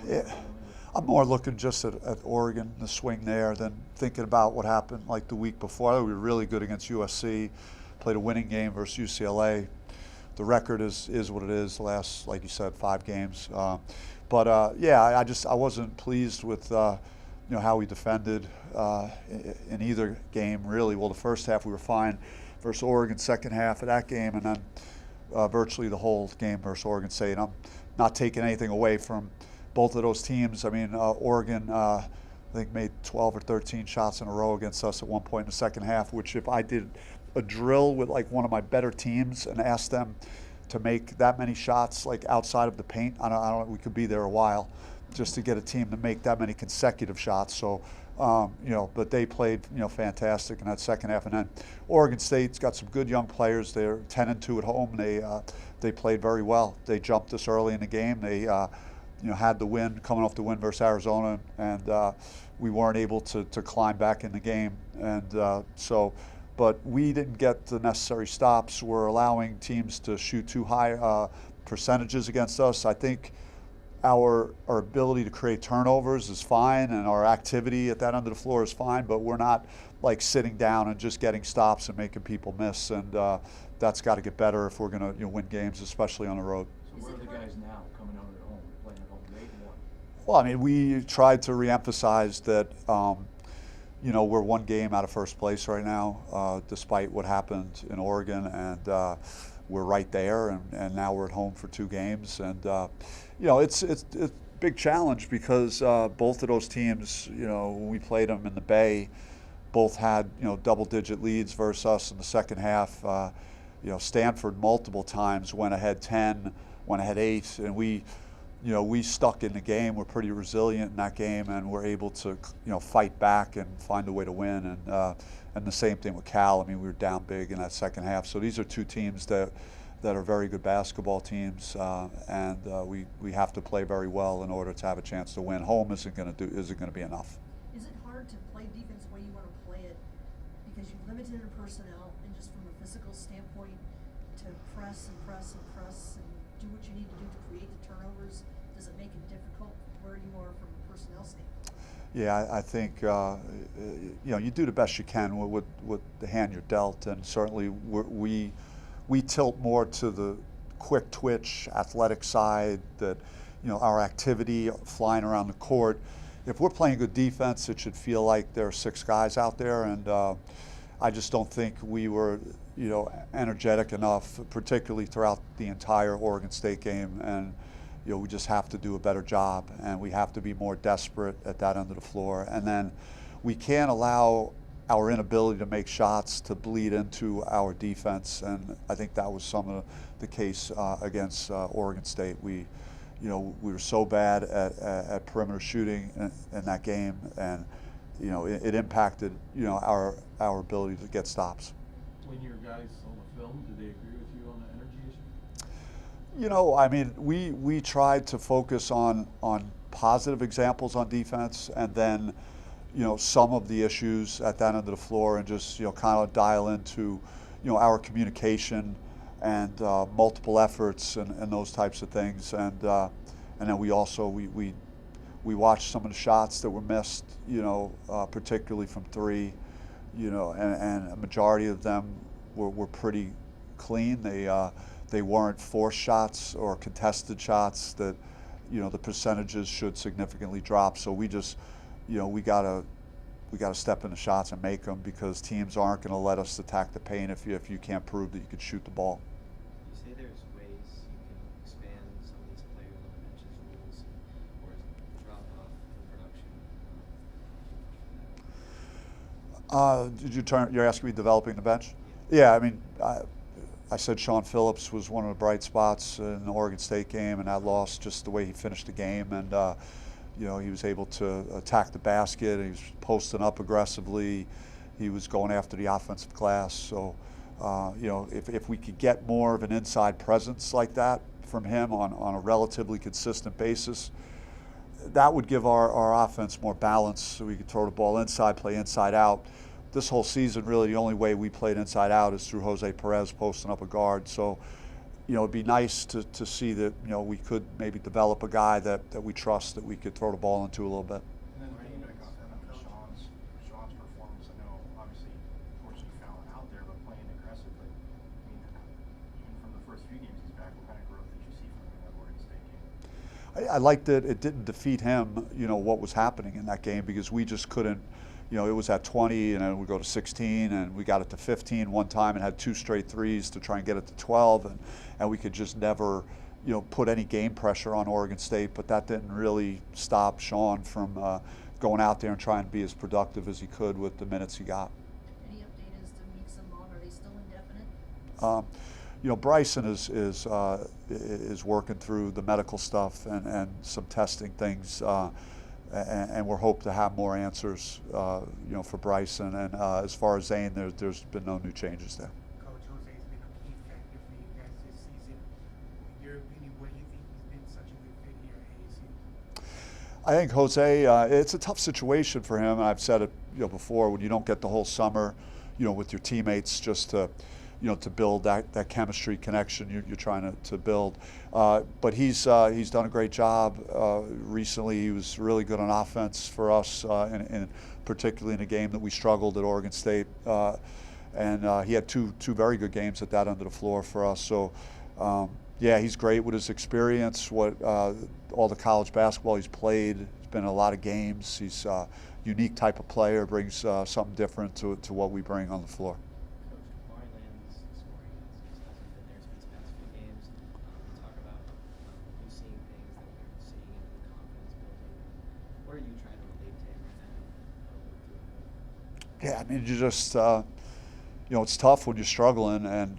Yeah. I'm more looking just at Oregon, the swing there, than thinking about what happened like the week before. I thought we were really good against USC, played a winning game versus UCLA. The record is what it is, the last, like you said, 5 games. Yeah, I wasn't pleased with how we defended in either game, really. Well, the first half we were fine versus Oregon, second half of that game, and then virtually the whole game versus Oregon State. I'm not taking anything away from both of those teams. I mean, Oregon, I think, made 12 or 13 shots in a row against us at one point in the second half, which if I did a drill with like one of my better teams and asked them to make that many shots like outside of the paint, I don't we could be there a while just to get a team to make that many consecutive shots. So, but they played, fantastic in that second half. And then Oregon State's got some good young players. They're 10-2 at home. They played very well. They jumped us early in the game. They had the win, coming off the win versus Arizona, and we weren't able to climb back in the game. And but we didn't get the necessary stops. We're allowing teams to shoot too high percentages against us. I think our ability to create turnovers is fine, and our activity at that end of the floor is fine, but we're not like sitting down and just getting stops and making people miss, and that's got to get better if we're going to win games, especially on the road. So where are the guys now coming out at home, playing at home? They 8-1. Well, I mean, we tried to reemphasize that we're one game out of first place right now, despite what happened in Oregon, and we're right there, and now we're at home for 2 games, and it's a big challenge because both of those teams, when we played them in the Bay, both had double-digit leads versus us in the second half. Stanford multiple times went ahead 10, went ahead 8, and we stuck in the game. We're pretty resilient in that game, and we're able to fight back and find a way to win. And the same thing with Cal. I mean, we were down big in that second half. So these are 2 teams that are very good basketball teams, and we have to play very well in order to have a chance to win. Home isn't going to be enough. Is it hard to play defense the way you want to play it because you've limited in personnel and just from a physical standpoint to press and press and press and do what you need to do to create the turnovers? Does it make it difficult where you are from a personnel standpoint? Yeah, I think you do the best you can with the hand you're dealt, and certainly we tilt more to the quick twitch, athletic side. That our activity, flying around the court. If we're playing good defense, it should feel like there are 6 guys out there, and I just don't think we were energetic enough, particularly throughout the entire Oregon State game, and we just have to do a better job, and we have to be more desperate at that end of the floor. And then we can't allow our inability to make shots to bleed into our defense, and I think that was some of the case against Oregon State. We were so bad at perimeter shooting in that game, and it impacted our ability to get stops. When your guys saw the film, did they agree with you on the energy issue? I mean, we tried to focus on positive examples on defense, and then some of the issues at that end of the floor, and just kind of dial into our communication and multiple efforts and those types of things, and then we also we watched some of the shots that were missed, particularly from 3, and a majority of them were pretty clean. They weren't forced shots or contested shots that the percentages should significantly drop. So we just we gotta step in the shots and make them, because teams aren't going to let us attack the paint if you can't prove that you could shoot the ball. You say there's ways you can expand some of these players on the bench's rules, or is it drop off in production? You're asking me developing the bench? Yeah, I mean, I said Sean Phillips was one of the bright spots in the Oregon State game, and that loss, just the way he finished the game, and he was able to attack the basket. He was posting up aggressively. He was going after the offensive glass. So, if we could get more of an inside presence like that from him on a relatively consistent basis, that would give our offense more balance, so we could throw the ball inside, play inside out. This whole season, really, the only way we played inside out is through Jose Perez posting up a guard. So it'd be nice to see that, we could maybe develop a guy that we trust, that we could throw the ball into a little bit. And then getting back on Sean's performance, I know obviously unfortunately fouling out there, but playing aggressive. But I mean, even from the first few games he's back, what kind of growth did you see from him in that Oregon State game? I liked that it didn't defeat him, what was happening in that game, because we just couldn't, it was at 20 and then we go to 16 and we got it to 15 one time and had 2 straight threes to try and get it to 12, and we could just never, put any game pressure on Oregon State, but that didn't really stop Sean from going out there and trying to be as productive as he could with the minutes he got. Any update as to Meeks and Long? Are they still indefinite? Bryson is working through the medical stuff and some testing things, and we're hoping to have more answers, for Bryson. And as far as Zane, there's been no new changes there. Coach, Jose's been a key factor for you guys this season. In your opinion, what do you think he's been such a good fit here at ASU? I think Jose, it's a tough situation for him. I've said it, before, when you don't get the whole summer, with your teammates, just to build that chemistry connection you're trying to build. But he's done a great job. Recently, he was really good on offense for us, and particularly in a game that we struggled at Oregon State. And he had two very good games at that end of the floor for us. So, yeah, he's great with his experience, all the college basketball he's played. He's been in a lot of games. He's a unique type of player, brings something different to what we bring on the floor. Marland's scoring hasn't been there these past few games. Talk about you seeing things that we're seeing in the confidence building. What are you trying to relate to him right now? Yeah, I mean, you just, it's tough when you're struggling, and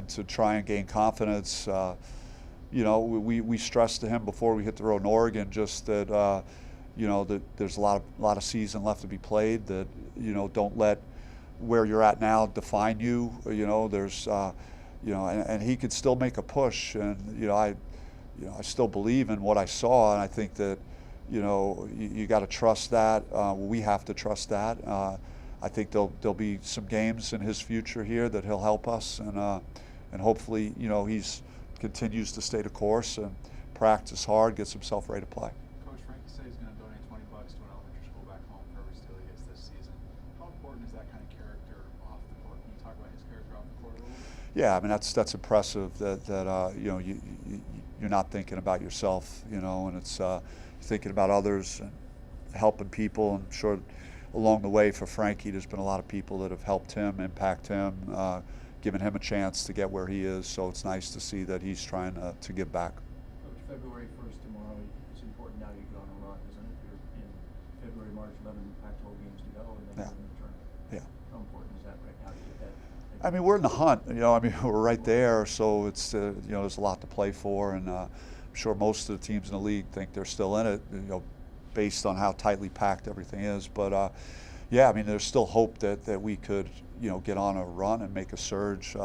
to try and gain confidence. We stressed to him before we hit the road in Oregon just that, that there's a lot of season left to be played. That don't let where you're at now define you. There's, and he could still make a push, and I still believe in what I saw, and I think that, you got to trust that. We have to trust that. I think there'll be some games in his future here that he'll help us, and hopefully, he's continues to stay the course and practice hard, gets himself ready to play. Coach Frankie said he's going to donate $20 to an elementary school back home for every steal he gets this season. How important is that kind of character off the court? Can you talk about his character off the court a little bit? Yeah, I mean, that's impressive that you're not thinking about yourself, and it's thinking about others and helping people. I'm sure along the way for Frankie, there's been a lot of people that have helped him, impact him, given him a chance to get where he is. So it's nice to see that he's trying to give back. Coach, February 1st tomorrow, it's important now you go on a run, isn't it? You're in February, March, 11 Pac-12 games to go, and then Yeah. you're in the tournament. Yeah. How important is that right now to get that? I mean, we're in the hunt. We're right there. So it's there's a lot to play for, and I'm sure most of the teams in the league think they're still in it. Based on how tightly packed everything is. But yeah, I mean, there's still hope that we could get on a run and make a surge.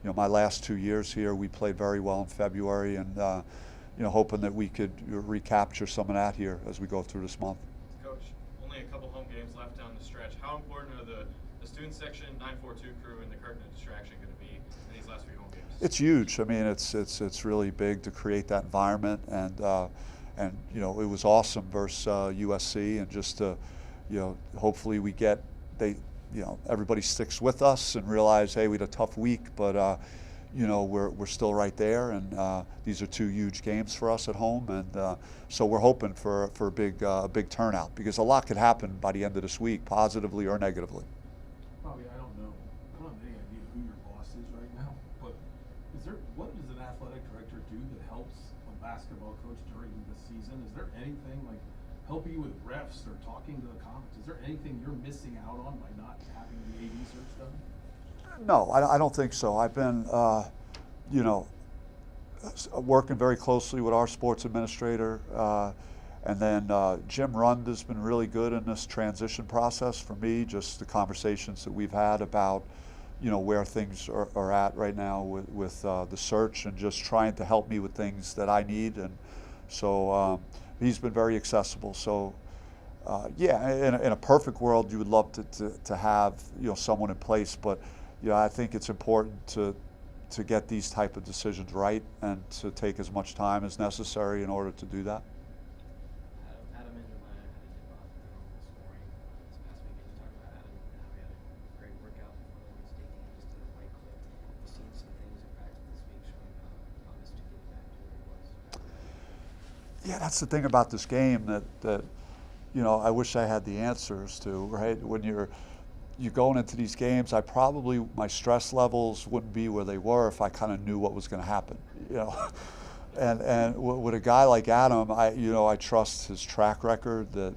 My last 2 years here, we played very well in February, and hoping that we could recapture some of that here as we go through this month. Coach, only a couple home games left down the stretch. How important are the student section, 942 crew, and the curtain of distraction going to be in these last few home games? It's huge. I mean, it's really big to create that environment, and it was awesome versus USC, and just to hopefully we get everybody sticks with us and realize, hey, we had a tough week, but we're still right there, and these are 2 huge games for us at home, and so we're hoping for a big turnout, because a lot could happen by the end of this week, positively or negatively. Bobby, I don't have any idea who your boss is right now, but what does an athletic director do that helps a basketball coach during the season? Is there anything like helping you with refs or talking to the comics? Is there anything you're missing out on by not having the AD search done? No, I don't think so. I've been, working very closely with our sports administrator, and then Jim Rund has been really good in this transition process for me. Just the conversations that we've had about, where things are at right now with the search, and just trying to help me with things that I need. And so he's been very accessible. So yeah, in a perfect world, you would love to have someone in place, but I think it's important to to get these type of decisions right and to take as much time as necessary in order to do that. Adam and Jemiah had a dip off in the scoring this past weekend. You talked about Adam, how he had a great workout before the Oregon State game, just a right clip. You've seen some things in practice this week showing how this to get back to where he was. Yeah, that's the thing about this game that you know, I wish I had the answers to, right? When you're going into these games, my stress levels wouldn't be where they were if I kind of knew what was going to happen, you know. And with a guy like Adam, I trust his track record that,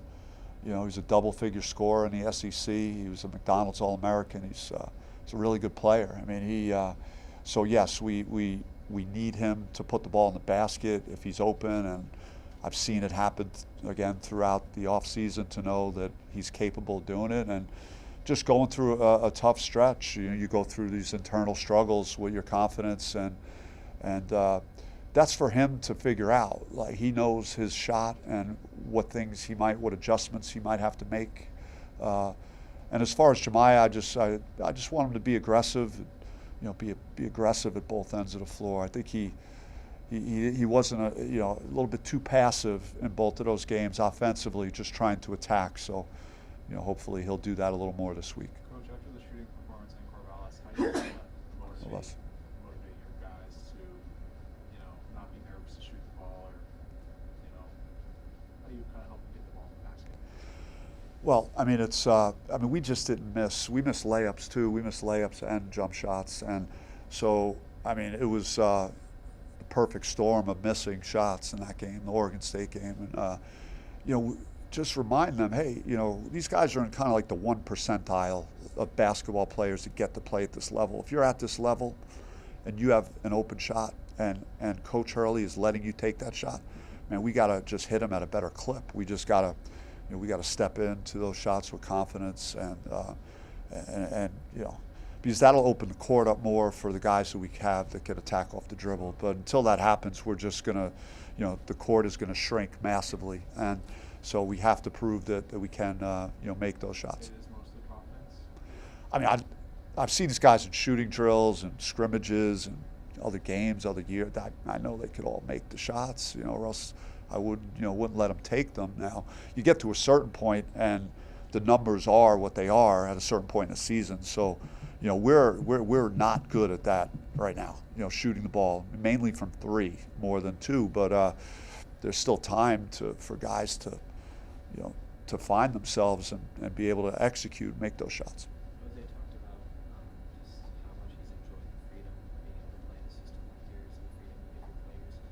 you know, he's a double-figure scorer in the SEC. He was a McDonald's All-American. He's a really good player. I mean, so yes, we need him to put the ball in the basket if he's open, and I've seen it happen again throughout the offseason to know that he's capable of doing it. And just going through a tough stretch, you go through these internal struggles with your confidence, and that's for him to figure out. Like, he knows his shot and what adjustments he might have to make. And as far as Jemiah, I just want him to be aggressive, you know, be aggressive at both ends of the floor. I think he wasn't a little bit too passive in both of those games offensively, just trying to attack. So, you know, hopefully he'll do that a little more this week. Coach, after the shooting performance in Corvallis, how do you motivate your guys to, you know, not be nervous to shoot the ball, or, you know, how do you kind of help them get the ball in the basket? Well, I mean, we just didn't miss. We missed layups too. We missed layups and jump shots, and so I mean, it was the perfect storm of missing shots in that game, the Oregon State game, and you know, just remind them, hey, you know, these guys are in kind of like the 1 percentile of basketball players that get to play at this level. If you're at this level and you have an open shot and Coach Hurley is letting you take that shot, man, we got to just hit them at a better clip. We just got to, you know, we got to step into those shots with confidence and you know, because that'll open the court up more for the guys that we have that can attack off the dribble. But until that happens, we're just going to, you know, the court is going to shrink massively. And so we have to prove that we can, you know, make those shots. It is mostly confidence. I mean, I've seen these guys in shooting drills and scrimmages and other games, other years. I know they could all make the shots, you know, or else I wouldn't let them take them. Now, you get to a certain point and the numbers are what they are at a certain point in the season. So, you know, we're not good at that right now. You know, shooting the ball mainly from 3 more than 2, but there's still time for guys to, you know, to find themselves and be able to execute, make those shots. Jose talked about just how much he's enjoyed the freedom of being able to play the system like yours and the freedom to give your players.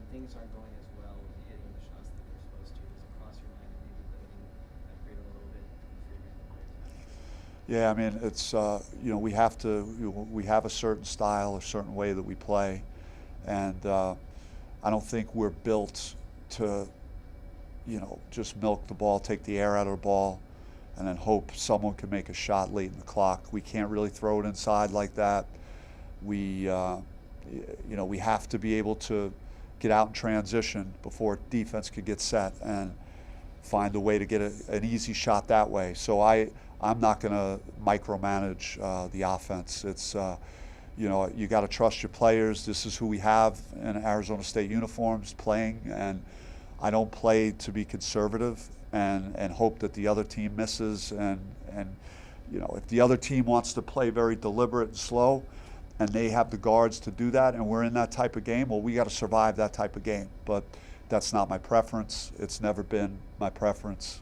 When things aren't going as well and hitting the shots that they're supposed to, does it cross your mind and maybe limiting that freedom a little bit for your players? Yeah, I mean, it's you know, we have a certain style, a certain way that we play, and I don't think we're built to, you know, just milk the ball, take the air out of the ball, and then hope someone can make a shot late in the clock. We can't really throw it inside like that. We, you know, we have to be able to get out in transition before defense could get set and find a way to get an easy shot that way. So I'm not going to micromanage the offense. It's, you know, you got to trust your players. This is who we have in Arizona State uniforms playing, and I don't play to be conservative and hope that the other team misses. And you know, if the other team wants to play very deliberate and slow, and they have the guards to do that, and we're in that type of game, well, we got to survive that type of game. But that's not my preference. It's never been my preference.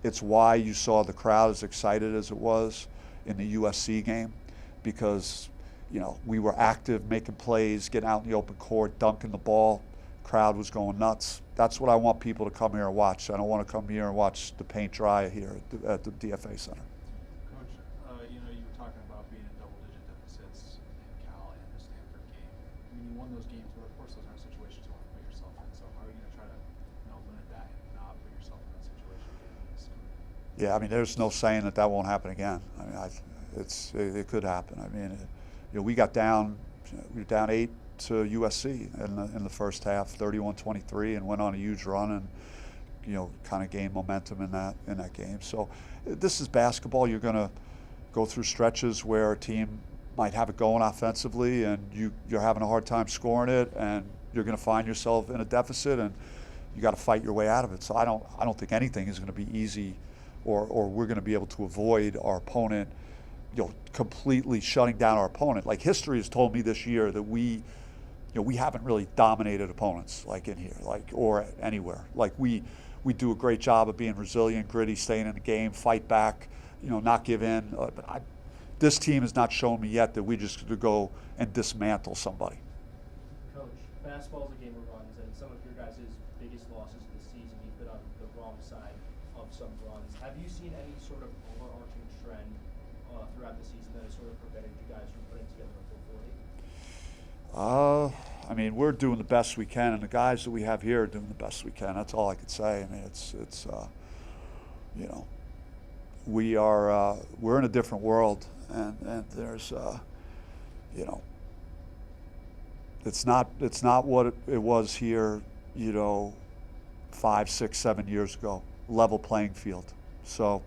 It's why you saw the crowd as excited as it was in the USC game, because, you know, we were active, making plays, getting out in the open court, dunking the ball. Crowd was going nuts. That's what I want people to come here and watch. I don't want to come here and watch the paint dry here at the DFA Center. Coach, you know, you were talking about being in double-digit deficits in Cal and the Stanford game. I mean, you won those games, but of course those aren't situations you want to put yourself in. So how are you going to try to, you know, limit that and not put yourself in that situation again? Yeah, I mean, there's no saying that won't happen again. I mean, it could happen. I mean, you know, we were down 8 to USC in the first half, 31-23, and went on a huge run and, you know, kind of gained momentum in that game. So this is basketball. You're going to go through stretches where a team might have it going offensively, and you're having a hard time scoring it, and you're going to find yourself in a deficit, and you got to fight your way out of it. So I don't think anything is going to be easy, or we're going to be able to avoid our opponent, completely shutting down our opponent. Like, history has told me this year that we haven't really dominated opponents like in here, like, or anywhere. Like, we do a great job of being resilient, gritty, staying in the game, fight back, not give in. But this team has not shown me yet that we just could go and dismantle somebody. Coach, basketball is a game of runs, and some of your guys' biggest losses of the season, you've been on the wrong side of some runs. Have you seen any sort of overarching trend throughout the season that has sort of prevented you guys from putting together a full 40? I mean, we're doing the best we can, and the guys that we have here are doing the best we can. That's all I could say. I mean, we're in a different world, and there's, it's not what it was here, 5, 6, 7 years ago. Level playing field. So,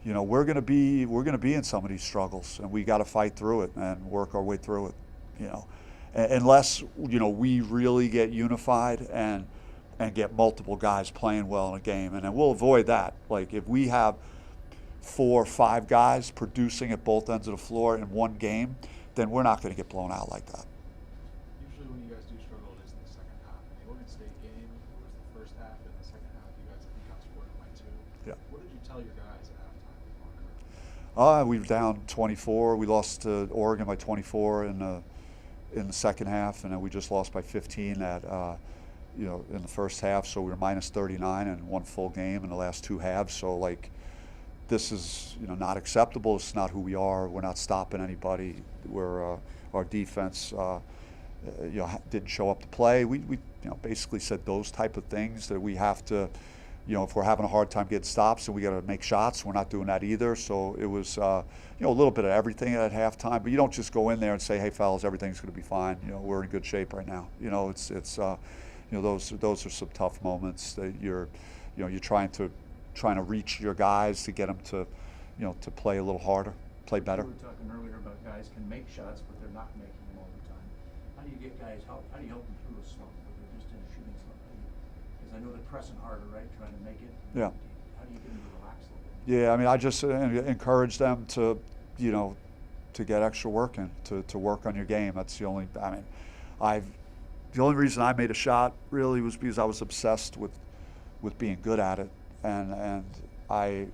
we're going to be in some of these struggles, and we got to fight through it and work our way through it. Unless we really get unified and get multiple guys playing well in a game, and then we'll avoid that. Like, if we have 4 or 5 guys producing at both ends of the floor in one game, then we're not going to get blown out like that. Usually when you guys do struggle, it is in the second half. In the Oregon State game, it was the first half, and the second half, you guys, I think, outscored them by 2. Yeah. What did you tell your guys at halftime in the locker room? We were down 24. We lost to Oregon by 24 in the second half, and then we just lost by 15 in the first half. So we were minus 39 and one full game in the last 2 halves. So, like, this is not acceptable. It's not who we are. We're not stopping anybody. Our defense didn't show up to play. We basically said those type of things that we have to. If we're having a hard time getting stops and we got to make shots, we're not doing that either. So it was, a little bit of everything at halftime. But you don't just go in there and say, "Hey, fellas, everything's going to be fine. We're in good shape right now." Those are some tough moments that you're trying to reach your guys to get them to, to play a little harder, play better. We were talking earlier about guys can make shots, but they're not making them all the time. How do you get guys? How do you help them through a slump where they're just in a shooting slump? Because I know they're pressing harder, right, trying to make it. Yeah. How do you get them to relax a little bit? Yeah, I mean, I just encourage them to, to get extra work in, to work on your game. That's the only. I mean, the only reason I made a shot really was because I was obsessed with being good at it, and I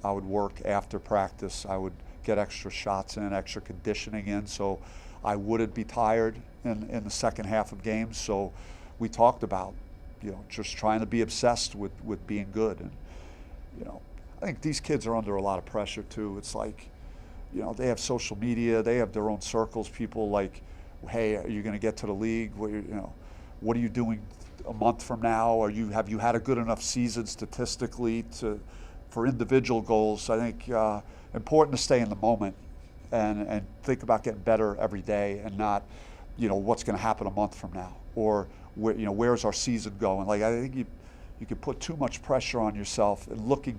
would work after practice. I would get extra shots in, extra conditioning in, so I wouldn't be tired in the second half of games. So we talked about, just trying to be obsessed with being good. And, I think these kids are under a lot of pressure too. It's like, they have social media, they have their own circles. People like, "Hey, are you going to get to the league? What are you doing a month from now? Have you had a good enough season statistically for individual goals?" I think important to stay in the moment and think about getting better every day, and not, what's going to happen a month from now, or where's our season going. Like, I think you can put too much pressure on yourself and looking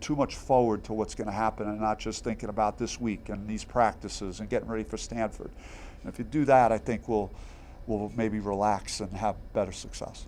too much forward to what's going to happen, and not just thinking about this week and these practices and getting ready for Stanford. And if you do that, I think we'll maybe relax and have better success.